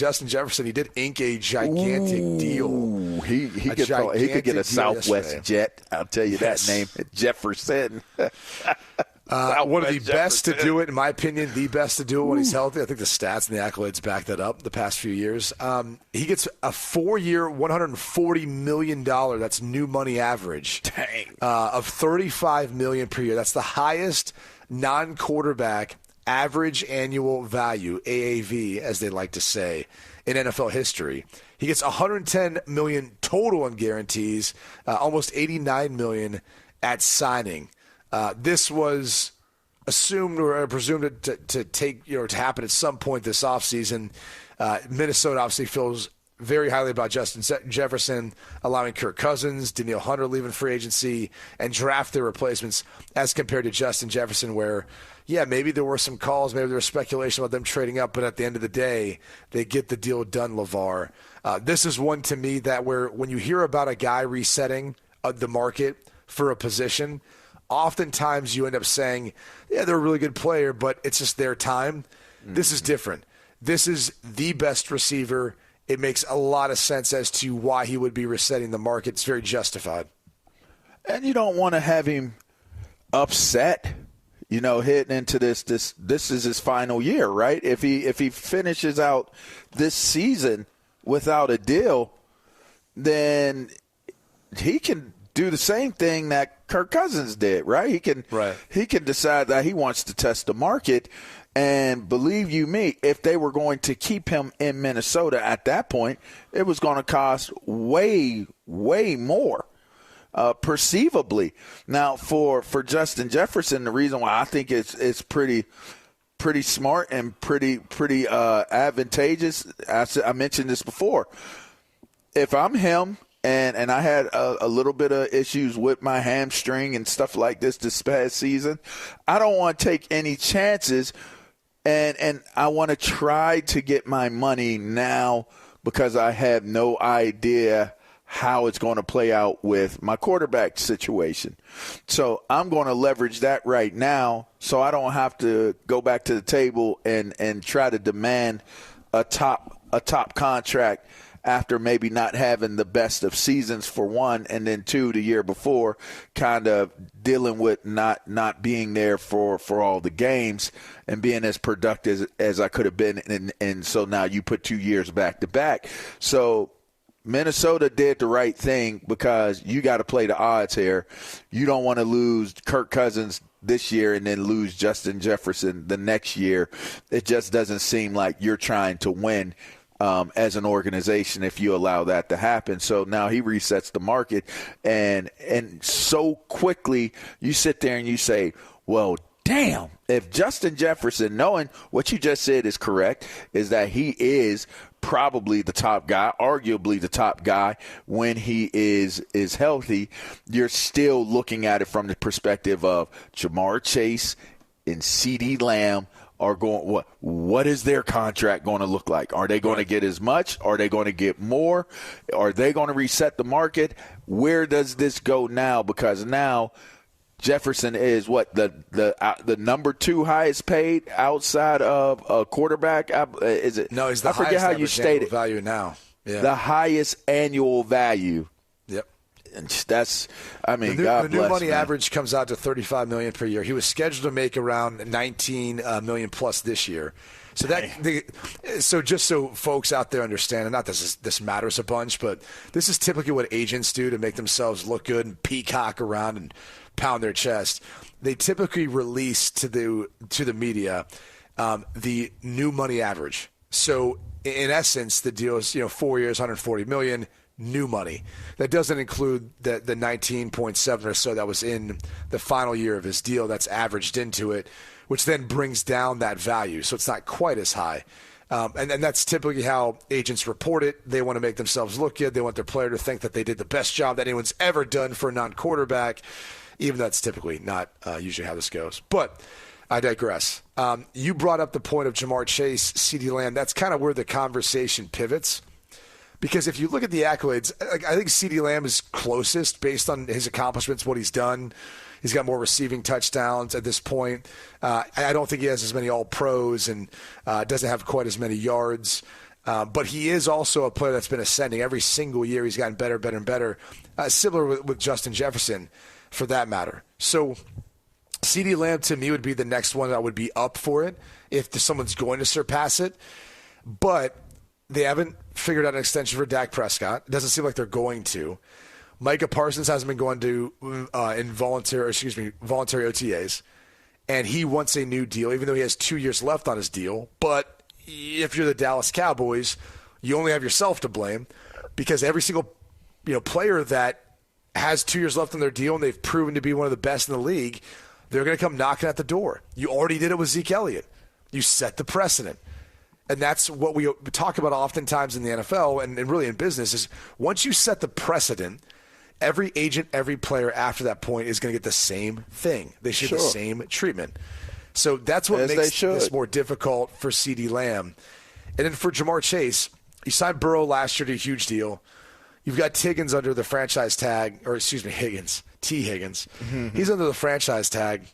Justin Jefferson, he did ink a gigantic deal. He could get a Southwest jet. I'll tell you that name, Jefferson. One of the best to do it, in my opinion, the best to do it when he's healthy. I think the stats and the accolades back that up the past few years. He gets a 4-year, $140 million, that's new money average, of $35 million per year. That's the highest non-quarterback average annual value, AAV, as they like to say, in NFL history. He gets $110 million total in guarantees, almost $89 million at signing. This was assumed or presumed to take, to happen at some point this offseason. Minnesota obviously feels very highly about Justin Jefferson, allowing Kirk Cousins, Danielle Hunter leaving free agency, and draft their replacements as compared to Justin Jefferson, where, yeah, maybe there were some calls, maybe there was speculation about them trading up, but at the end of the day, they get the deal done, LaVar. This is one to me that where when you hear about a guy resetting the market for a position, oftentimes you end up saying, yeah, they're a really good player, but it's just their time. Mm-hmm. This is different. This is the best receiver. It makes a lot of sense as to why he would be resetting the market. It's very justified. And you don't want to have him upset, heading into this is his final year, right? If he finishes out this season without a deal, then he can do the same thing that Kirk Cousins did, right? He can decide that he wants to test the market. And believe you me, if they were going to keep him in Minnesota at that point, it was going to cost way, way more, perceivably. Now, for Justin Jefferson, the reason why I think it's pretty smart and pretty advantageous, I mentioned this before. If I'm him, and I had a little bit of issues with my hamstring and stuff like this past season, I don't want to take any chances, and I want to try to get my money now because I have no idea how it's going to play out with my quarterback situation. So I'm going to leverage that right now so I don't have to go back to the table and try to demand a top contract after maybe not having the best of seasons for one, and then two, the year before, kind of dealing with not being there for all the games and being as productive as I could have been. And so now you put 2 years back to back. So Minnesota did the right thing because you got to play the odds here. You don't want to lose Kirk Cousins this year and then lose Justin Jefferson the next year. It just doesn't seem like you're trying to win as an organization if you allow that to happen. So now he resets the market, and so quickly you sit there and you say, well, damn, if Justin Jefferson, knowing what you just said is correct, is that he is probably the top guy, arguably the top guy when he is healthy, you're still looking at it from the perspective of Jamar Chase and CeeDee Lamb are going. What is their contract going to look like? Are they going to get as much? Are they going to get more? Are they going to reset the market? Where does this go now? Because now Jefferson is the number 2 highest paid outside of a quarterback. Is it? No, he's the I forget highest how you state it. Value now. Yeah. The highest annual value. Yep. And that's, God bless. The new money man. average comes out to $35 million per year. He was scheduled to make around $19 million plus this year. So just so folks out there understand, and not this matters a bunch, but this is typically what agents do to make themselves look good and peacock around and pound their chest. They typically release to the media the new money average. So in essence, the deal is 4 years, $140 million. New money. That doesn't include the 19.7 or so that was in the final year of his deal that's averaged into it, which then brings down that value. So it's not quite as high. And that's typically how agents report it. They want to make themselves look good. They want their player to think that they did the best job that anyone's ever done for a non-quarterback, even though that's typically not usually how this goes. But I digress. You brought up the point of Jamar Chase, CeeDee Lamb. That's kind of where the conversation pivots. Because if you look at the accolades, I think CeeDee Lamb is closest based on his accomplishments, what he's done. He's got more receiving touchdowns at this point. I don't think he has as many All-Pros and doesn't have quite as many yards. But he is also a player that's been ascending. Every single year he's gotten better, better, and better. Similar with Justin Jefferson, for that matter. So CeeDee Lamb, to me, would be the next one that would be up for it if someone's going to surpass it. But they haven't figured out an extension for Dak Prescott. It doesn't seem like they're going to. Micah Parsons hasn't been going to voluntary OTAs, and he wants a new deal, even though he has 2 years left on his deal. But if you're the Dallas Cowboys, you only have yourself to blame, because every single player that has 2 years left on their deal and they've proven to be one of the best in the league, they're going to come knocking at the door. You already did it with Zeke Elliott. You set the precedent. And that's what we talk about oftentimes in the NFL and really in business is once you set the precedent, every agent, every player after that point is going to get the same thing. They should get the same treatment. So that's what makes this more difficult for CeeDee Lamb. And then for Jamar Chase, you signed Burrow last year to a huge deal. You've got Higgins under the franchise tag, Higgins. Mm-hmm. He's under the franchise tag.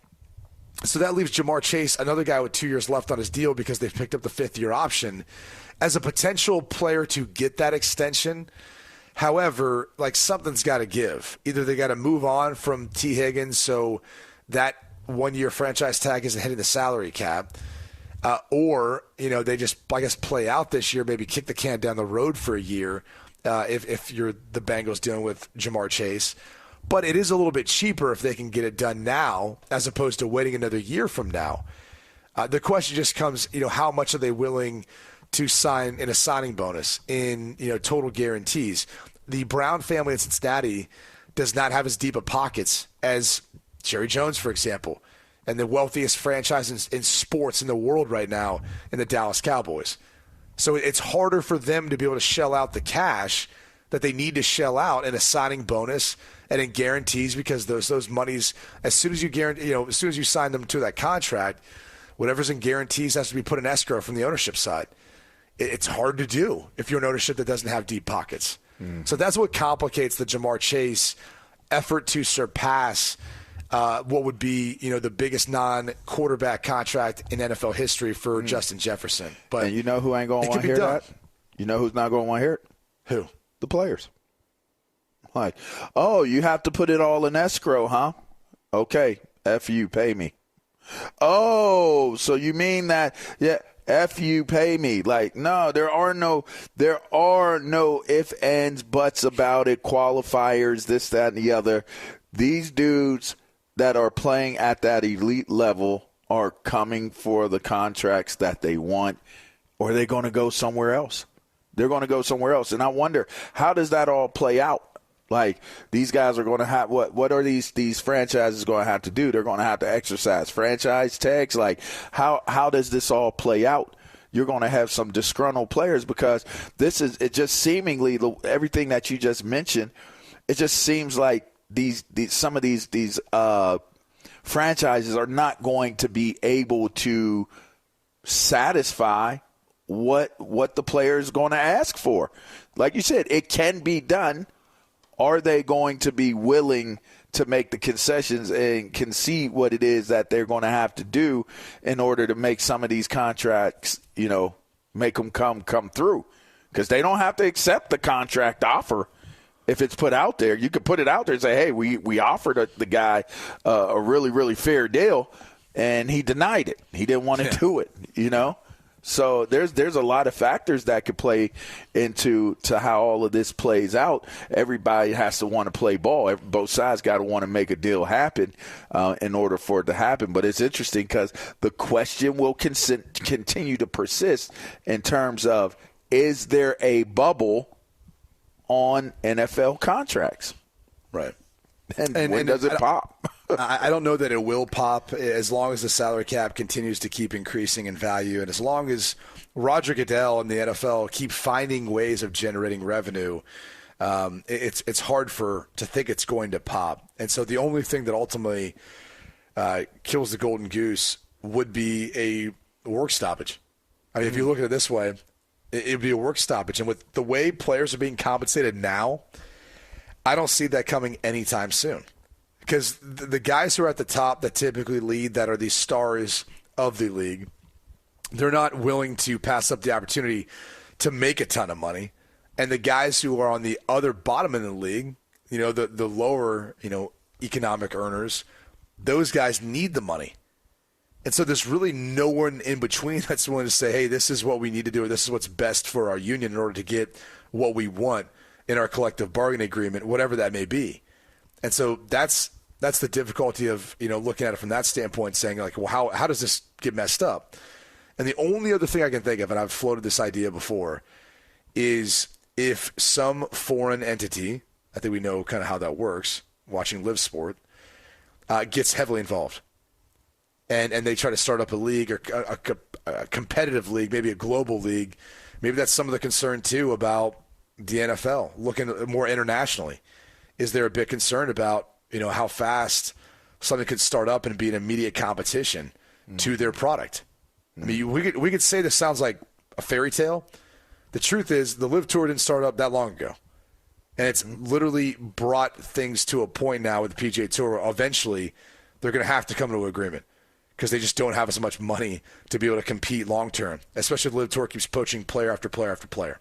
So that leaves Jamar Chase, another guy with 2 years left on his deal because they've picked up the fifth-year option, as a potential player to get that extension. However, something's got to give. Either they got to move on from T. Higgins so that one-year franchise tag isn't hitting the salary cap, or they just, play out this year, maybe kick the can down the road for a year if you're the Bengals dealing with Jamar Chase. But it is a little bit cheaper if they can get it done now as opposed to waiting another year from now. The question just comes, how much are they willing to sign in a signing bonus, in total guarantees? The Brown family in Cincinnati does not have as deep of pockets as Jerry Jones, for example, and the wealthiest franchise in sports in the world right now in the Dallas Cowboys. So it's harder for them to be able to shell out the cash that they need to shell out in a signing bonus and in guarantees, because those monies, as soon as you guarantee, as soon as you sign them to that contract, whatever's in guarantees has to be put in escrow from the ownership side. It's hard to do if you're an ownership that doesn't have deep pockets. So that's what complicates the Jamar Chase effort to surpass what would be, the biggest non-quarterback contract in NFL history for Justin Jefferson. But and you know who ain't going to want to hear that? You know who's not going to want to hear it? Who? The players. You have to put it all in escrow, huh? Okay, F you, pay me. Oh, so you mean that, yeah, F you, pay me. No, there are no ifs, ands, buts about it, qualifiers, this, that, and the other. These dudes that are playing at that elite level are coming for the contracts that they want, or are they going to go somewhere else? They're going to go somewhere else. And I wonder, how does that all play out? These guys are going to have what are these franchises going to have to do? They're going to have to exercise franchise tags. How does this all play out? You're going to have some disgruntled players, because it just seemingly, everything that you just mentioned, it just seems like some of these franchises are not going to be able to satisfy what the player is going to ask for. Like you said, it can be done. Are they going to be willing to make the concessions and concede what it is that they're going to have to do in order to make some of these contracts, make them come through? Because they don't have to accept the contract offer if it's put out there. You could put it out there and say, hey, we offered the guy a really, really fair deal, and he denied it. He didn't want to do it, So there's a lot of factors that could play into how all of this plays out. Everybody has to want to play ball. Both sides got to want to make a deal happen in order for it to happen. But it's interesting because the question will continue to persist in terms of, is there a bubble on NFL contracts? Right. And when does it pop? I don't know that it will pop as long as the salary cap continues to keep increasing in value, and as long as Roger Goodell and the NFL keep finding ways of generating revenue. It's hard to think it's going to pop. And so the only thing that ultimately kills the golden goose would be a work stoppage. I mean, if you look at it this way, it would be a work stoppage. And with the way players are being compensated now, I don't see that coming anytime soon. Because the guys who are at the top that typically lead, that are the stars of the league, they're not willing to pass up the opportunity to make a ton of money. And the guys who are on the other bottom end of the league, the lower, economic earners, those guys need the money. And so there's really no one in between that's willing to say, hey, this is what we need to do, or this is what's best for our union in order to get what we want in our collective bargaining agreement, whatever that may be. And so that's the difficulty of, looking at it from that standpoint, saying, like, well, how does this get messed up? And the only other thing I can think of, and I've floated this idea before, is if some foreign entity, I think we know kind of how that works, watching live sport, gets heavily involved. And they try to start up a league or a competitive league, maybe a global league. Maybe that's some of the concern, too, about the NFL, looking more internationally. Is there a big concern about, how fast something could start up and be an immediate competition to their product? I mean, we could say this sounds like a fairy tale. The truth is the Live Tour didn't start up that long ago. And it's literally brought things to a point now with the PGA Tour where eventually they're going to have to come to an agreement because they just don't have as much money to be able to compete long term, especially if the Live Tour keeps poaching player after player after player.